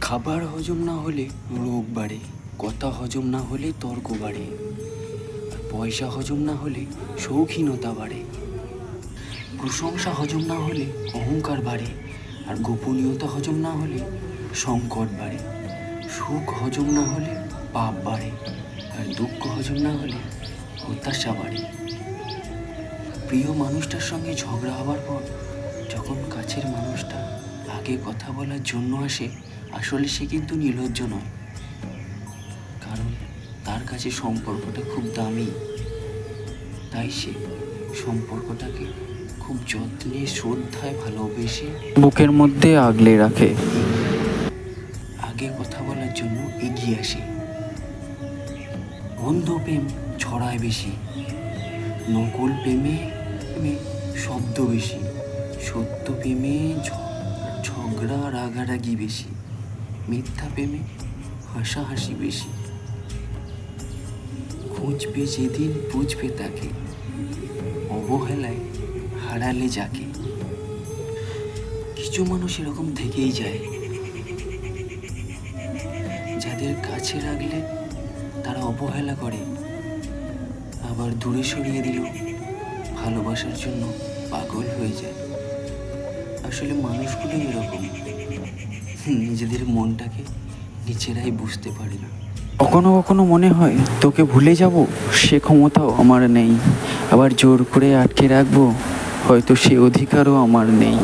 খাবার হজম না হলে রোগ বাড়ে, কথা হজম না হলে তর্ক বাড়ে, আর পয়সা হজম না হলে শৌখিনতা বাড়ে, প্রশংসা হজম না হলে অহংকার বাড়ে, আর গোপনীয়তা হজম না হলে সংকট বাড়ে, সুখ হজম না হলে পাপ বাড়ে, আর দুঃখ হজম না হলে হতাশা বাড়ে। প্রিয় মানুষটার সঙ্গে ঝগড়া হবার পর যখন কাছের মানুষটা আগে কথা বলার জন্য আসে, আসলে সে কিন্তু নির্লজ্জ নয়, কারণ তার কাছে সম্পর্কটা খুব দামি। তাই সে সম্পর্কটাকে খুব যত্নে শ্রদ্ধায় ভালোবেসে বুকের মধ্যে আগলে রাখে, আগে কথা বলার জন্য এগিয়ে আসে। অন্ধ প্রেম ছড়ায় বেশি, নকল প্রেমে শব্দ বেশি, সত্য প্রেমে ঝগড়া রাগারাগি বেশি, মিথ্যা প্রেমে হাসাহাসি বেশি। খুঁজবে যেদিন বুঝবে তাকে, অবহেলায় হারালে যাকে। কিছু মানুষ এরকম থেকেই যায়, যাদের কাছে রাখলে তারা অবহেলা করে, আবার দূরে সরিয়ে দিল ভালোবাসার জন্য পাগল হয়ে যায়। আসলে মানুষগুলো এরকম, নিজেদের মনটাকে নিজেরাই বুঝতে পারে না। কখনো কখনো মনে হয় তোকে ভুলে যাব, সে ক্ষমতাও আমার নেই। আবার জোর করে আটকে রাখবো, হয়তো সে অধিকারও আমার নেই।